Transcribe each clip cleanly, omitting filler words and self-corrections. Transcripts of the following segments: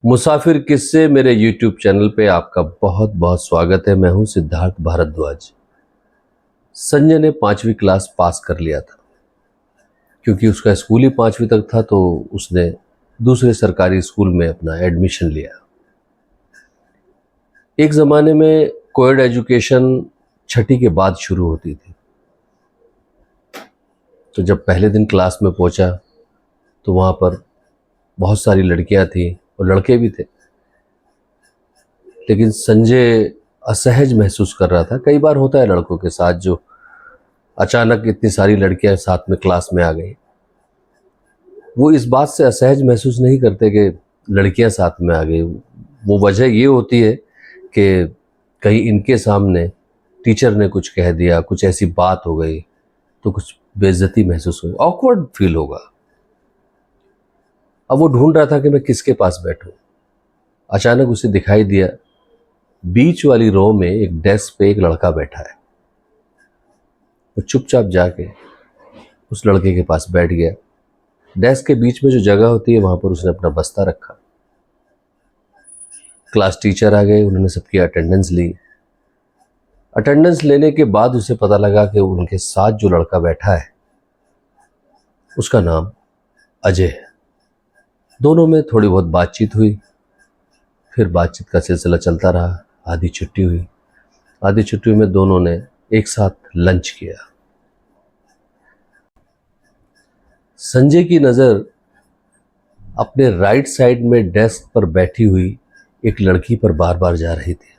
मुसाफिर किस्से मेरे YouTube channel पे आपका बहुत बहुत स्वागत है। मैं हूं सिद्धार्थ भारद्वाज। संजय ने 5वीं क्लास पास कर लिया था। क्योंकि उसका स्कूल ही 5वीं तक था तो उसने दूसरे सरकारी स्कूल में अपना एडमिशन लिया। एक ज़माने में कोएड एजुकेशन 6ठी के बाद शुरू होती थी। तो जब पहले दिन क्लास में पहुंचा तो वहाँ पर बहुत सारी लड़कियां थीं और लड़के भी थे, लेकिन संजय असहज महसूस कर रहा था। कई बार होता है लड़कों के साथ, जो अचानक इतनी सारी लड़कियां साथ में क्लास में आ गई। वो इस बात से असहज महसूस नहीं करते कि लड़कियां साथ में आ गई। वो वजह ये होती है कि कहीं इनके सामने टीचर ने कुछ कह दिया, कुछ ऐसी बात हो गई तो कुछ बेइज्जती महसूस हुई, ऑकवर्ड फील होगा। अब वो ढूंढ रहा था कि मैं किसके पास बैठूं। अचानक उसे दिखाई दिया बीच वाली रो में एक डेस्क पे एक लड़का बैठा है। वो चुपचाप जाके उस लड़के के पास बैठ गया। डेस्क के बीच में जो जगह होती है वहां पर उसने अपना बस्ता रखा। क्लास टीचर आ गए, उन्होंने सबकी अटेंडेंस ली। अटेंडेंस लेने के बाद उसे पता लगा कि उनके साथ जो लड़का बैठा है उसका नाम अजय है। दोनों में थोड़ी बहुत बातचीत हुई, फिर बातचीत का सिलसिला चलता रहा। आधी छुट्टी हुई। आधी छुट्टी में दोनों ने एक साथ लंच किया। संजय की नज़र अपने राइट साइड में डेस्क पर बैठी हुई एक लड़की पर बार बार जा रही थी।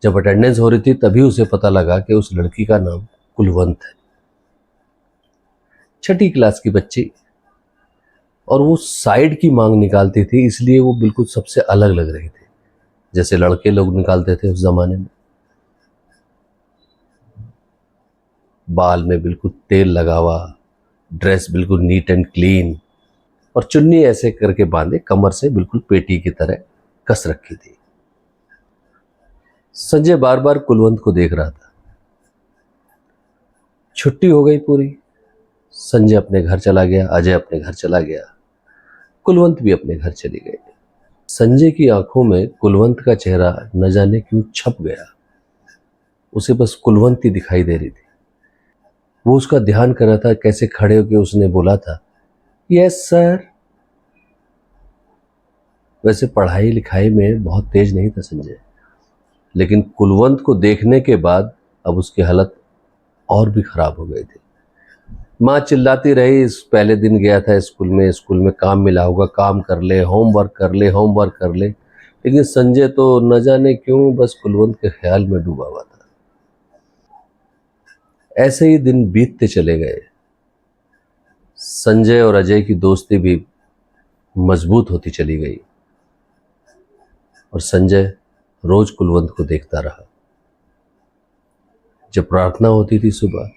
जब अटेंडेंस हो रही थी तभी उसे पता लगा कि उस लड़की का नाम कुलवंत है। 6ठी क्लास की बच्ची, और वो साइड की मांग निकालती थी, इसलिए वो बिल्कुल सबसे अलग लग रही थी, जैसे लड़के लोग निकालते थे उस जमाने में। बाल में बिल्कुल तेल लगा हुआ, ड्रेस बिल्कुल नीट एंड क्लीन, और चुन्नी ऐसे करके बांधे, कमर से बिल्कुल पेटी की तरह कस रखी थी। संजय बार बार कुलवंत को देख रहा था। छुट्टी हो गई पूरी। संजय अपने घर चला गया, अजय अपने घर चला गया, कुलवंत भी अपने घर चली गई। संजय की आंखों में कुलवंत का चेहरा न जाने क्यों छप गया। उसे बस कुलवंत ही दिखाई दे रही थी। वो उसका ध्यान कर रहा था। कैसे खड़े होकर उसने बोला था, यस सर। वैसे पढ़ाई लिखाई में बहुत तेज नहीं था संजय, लेकिन कुलवंत को देखने के बाद अब उसकी हालत और भी खराब हो गई थी। माँ चिल्लाती रही, इस पहले दिन गया था स्कूल में काम मिला होगा, काम कर ले, होमवर्क कर ले, होमवर्क कर ले। लेकिन संजय तो न जाने क्यों बस कुलवंत के ख्याल में डूबा हुआ था। ऐसे ही दिन बीतते चले गए। संजय और अजय की दोस्ती भी मजबूत होती चली गई और संजय रोज कुलवंत को देखता रहा। जब प्रार्थना होती थी सुबह,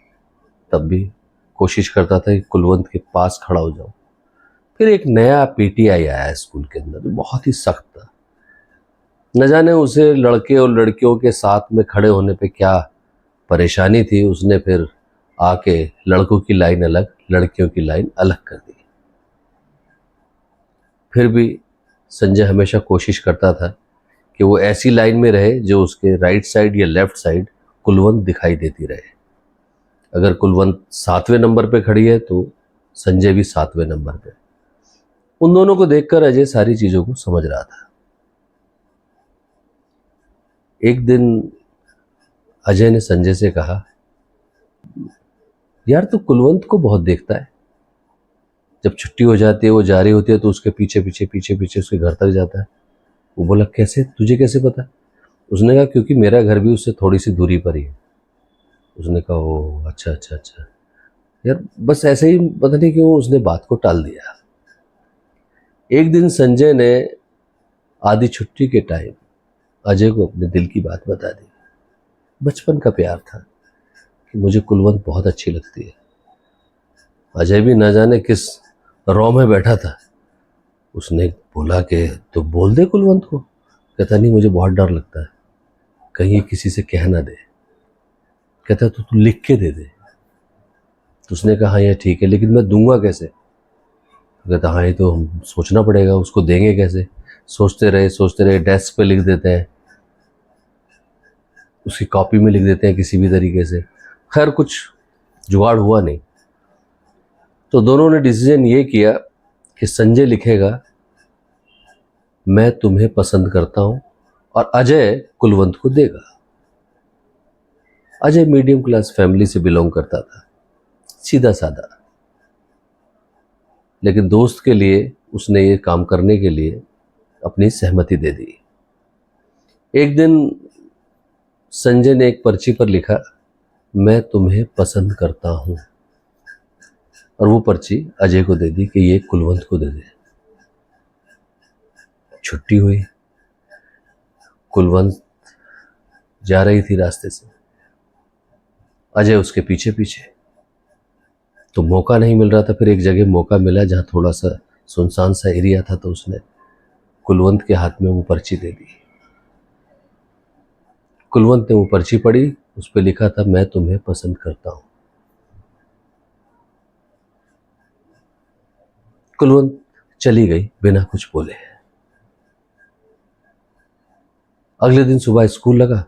तब भी कोशिश करता था कि कुलवंत के पास खड़ा हो जाऊं। फिर एक नया पीटीआई आया स्कूल के अंदर, बहुत ही सख्त था। न जाने उसे लड़के और लड़कियों के साथ में खड़े होने पे क्या परेशानी थी। उसने फिर आके लड़कों की लाइन अलग, लड़कियों की लाइन अलग कर दी। फिर भी संजय हमेशा कोशिश करता था कि वो ऐसी लाइन में रहे जो उसके राइट साइड या लेफ्ट साइड कुलवंत दिखाई देती रहे। अगर कुलवंत 7वें नंबर पे खड़ी है तो संजय भी 7वें नंबर पे। उन दोनों को देखकर अजय सारी चीजों को समझ रहा था। एक दिन अजय ने संजय से कहा, यार तू कुलवंत को बहुत देखता है। जब छुट्टी हो जाती है, वो जा रही होती है तो उसके पीछे पीछे पीछे पीछे उसके घर तक जाता है। वो बोला, कैसे, तुझे कैसे पता? उसने कहा, क्योंकि मेरा घर भी उससे थोड़ी सी दूरी पर ही है। उसने कहा, ओ अच्छा अच्छा अच्छा। यार बस ऐसे ही पता नहीं क्यों उसने बात को टाल दिया। एक दिन संजय ने आधी छुट्टी के टाइम अजय को अपने दिल की बात बता दी। बचपन का प्यार था कि मुझे कुलवंत बहुत अच्छी लगती है। अजय भी न जाने किस रौ में बैठा था। उसने बोला कि तो बोल दे कुलवंत को। कहता, नहीं मुझे बहुत डर लगता है, कहीं किसी से कह ना दे। कहता, तो तू लिख के दे दे। तो उसने कहा, हाँ ये ठीक है, लेकिन मैं दूंगा कैसे? कहता हाँ, ये तो हम सोचना पड़ेगा, उसको देंगे कैसे। सोचते रहे, डेस्क पे लिख देते हैं, उसकी कॉपी में लिख देते हैं किसी भी तरीके से। खैर कुछ जुगाड़ हुआ नहीं, तो दोनों ने डिसीजन ये किया कि संजय लिखेगा मैं तुम्हें पसंद करता हूं, और अजय कुलवंत को देगा। अजय मीडियम क्लास फैमिली से बिलोंग करता था, सीधा साधा, लेकिन दोस्त के लिए उसने ये काम करने के लिए अपनी सहमति दे दी। एक दिन संजय ने एक पर्ची पर लिखा मैं तुम्हें पसंद करता हूं, और वो पर्ची अजय को दे दी कि ये कुलवंत को दे दे। छुट्टी हुई, कुलवंत जा रही थी रास्ते से, अजय उसके पीछे पीछे। तो मौका नहीं मिल रहा था, फिर एक जगह मौका मिला जहां थोड़ा सा सुनसान सा एरिया था, तो उसने कुलवंत के हाथ में वो पर्ची दे दी। कुलवंत ने वो पर्ची पढ़ी, उस पर लिखा था मैं तुम्हें पसंद करता हूं। कुलवंत चली गई बिना कुछ बोले। अगले दिन सुबह स्कूल लगा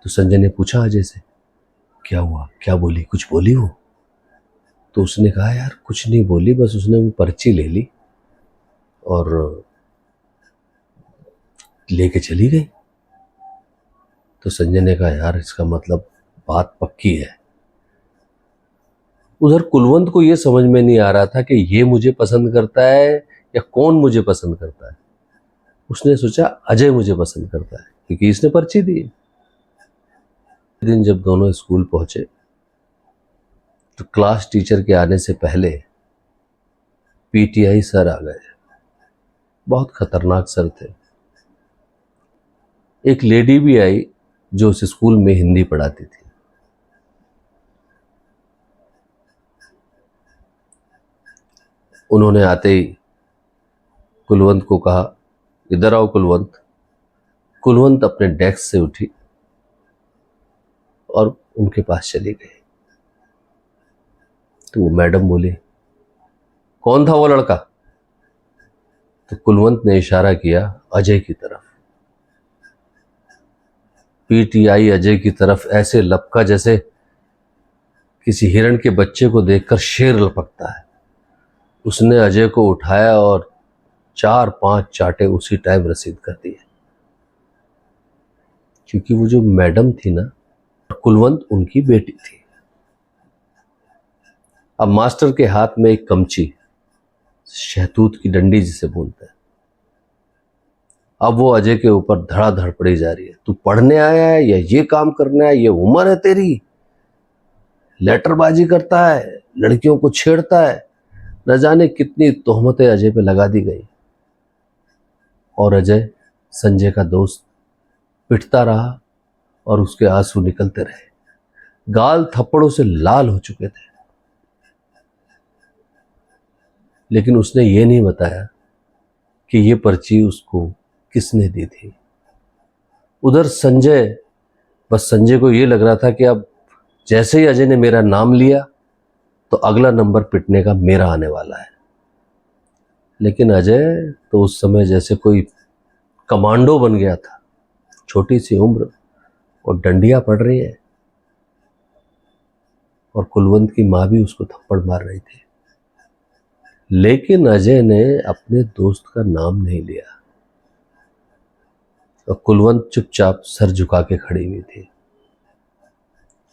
तो संजय ने पूछा अजय से क्या हुआ, क्या बोली, कुछ बोली वो? तो उसने कहा यार कुछ नहीं बोली, बस उसने वो पर्ची ले ली और लेके चली गई। तो संजय ने कहा यार इसका मतलब बात पक्की है। उधर कुलवंत को यह समझ में नहीं आ रहा था कि ये मुझे पसंद करता है या कौन मुझे पसंद करता है। उसने सोचा अजय मुझे पसंद करता है क्योंकि इसने पर्ची दी। दिन जब दोनों स्कूल पहुंचे तो क्लास टीचर के आने से पहले पीटीआई सर आ गए। बहुत खतरनाक सर थे। एक लेडी भी आई जो उस स्कूल में हिंदी पढ़ाती थी। उन्होंने आते ही कुलवंत को कहा इधर आओ कुलवंत। कुलवंत अपने डेस्क से उठी और उनके पास चली गई। तो वो मैडम बोली कौन था वो लड़का? तो कुलवंत ने इशारा किया अजय की तरफ। पीटीआई अजय की तरफ ऐसे लपका जैसे किसी हिरण के बच्चे को देखकर शेर लपकता है। उसने अजय को उठाया और 4-5 चाटे उसी टाइम रसीद कर दिए। क्योंकि वो जो मैडम थी ना, कुलवंत उनकी बेटी थी। अब मास्टर के हाथ में एक कमची, शहतूत की डंडी जिसे बोलते हैं, अब वो अजय के ऊपर धड़ाधड़ पड़ी जा रही है। तू पढ़ने आया है या ये काम करने आया? ये उम्र है तेरी? लेटरबाजी करता है, लड़कियों को छेड़ता है। न जाने कितनी तोहमतें अजय पे लगा दी गई। और अजय संजय का दोस्त पिटता रहा और उसके आंसू निकलते रहे। गाल थप्पड़ों से लाल हो चुके थे। लेकिन उसने ये नहीं बताया कि ये पर्ची उसको किसने दी थी। उधर संजय, बस संजय को ये लग रहा था कि अब जैसे ही अजय ने मेरा नाम लिया तो अगला नंबर पिटने का मेरा आने वाला है। लेकिन अजय तो उस समय जैसे कोई कमांडो बन गया था। छोटी सी उम्र और डंडियां पड़ रही है, और कुलवंत की मां भी उसको थप्पड़ मार रही थी। लेकिन अजय ने अपने दोस्त का नाम नहीं लिया और कुलवंत चुपचाप सर झुका के खड़ी हुई थी।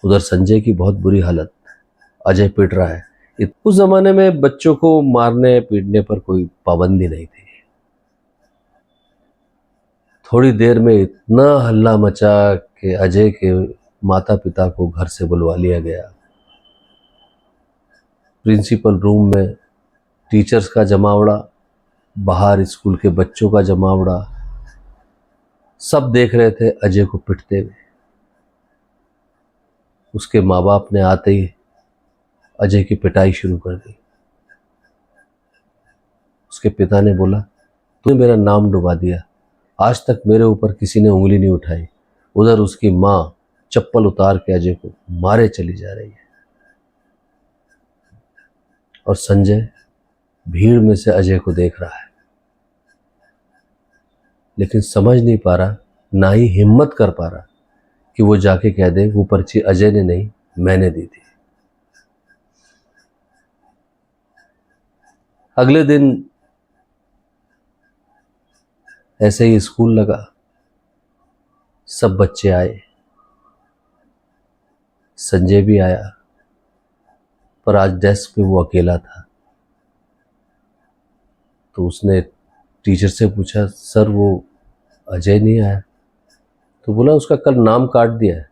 उधर संजय की बहुत बुरी हालत, अजय पिट रहा है। उस जमाने में बच्चों को मारने पीटने पर कोई पाबंदी नहीं थी। थोड़ी देर में इतना हल्ला मचा कि अजय के माता पिता को घर से बुलवा लिया गया। प्रिंसिपल रूम में टीचर्स का जमावड़ा, बाहर स्कूल के बच्चों का जमावड़ा, सब देख रहे थे अजय को पिटते हुए। उसके माँ बाप ने आते ही अजय की पिटाई शुरू कर दी। उसके पिता ने बोला तूने मेरा नाम डुबा दिया, आज तक मेरे ऊपर किसी ने उंगली नहीं उठाई। उधर उसकी माँ चप्पल उतार के अजय को मारे चली जा रही है। और संजय भीड़ में से अजय को देख रहा है, लेकिन समझ नहीं पा रहा, ना ही हिम्मत कर पा रहा कि वो जाके कह दे वो पर्ची अजय ने नहीं मैंने दी थी। अगले दिन ऐसे ही स्कूल लगा, सब बच्चे आए, संजय भी आया, पर आज डेस्क पे वो अकेला था। तो उसने टीचर से पूछा, सर वो अजय नहीं आया? तो बोला उसका कल नाम काट दिया है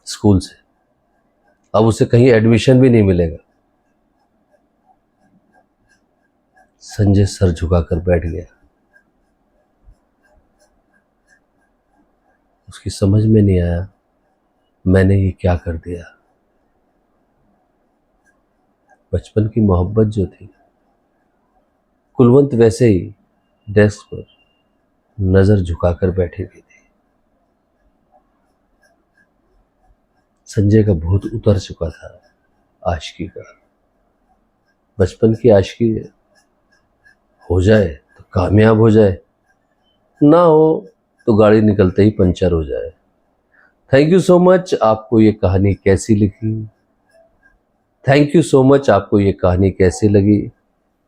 स्कूल से, अब उसे कहीं एडमिशन भी नहीं मिलेगा। संजय सर झुकाकर बैठ गया। उसकी समझ में नहीं आया मैंने ये क्या कर दिया। बचपन की मोहब्बत जो थी, कुलवंत वैसे ही डेस्क पर नजर झुकाकर बैठी हुई थी। संजय का भूत उतर चुका था आशिकी का। बचपन की आशिकी हो जाए तो कामयाब हो जाए, ना हो तो गाड़ी निकलते ही पंचर हो जाए। Thank you so much. आपको ये कहानी कैसी लिखी, थैंक यू सो मच। आपको ये कहानी कैसी लगी,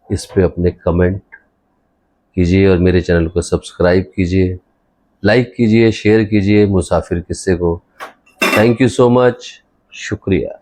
इस पे अपने कमेंट कीजिए और मेरे चैनल को सब्सक्राइब कीजिए, लाइक कीजिए, शेयर कीजिए मुसाफिर किस्से को। थैंक यू सो मच, शुक्रिया।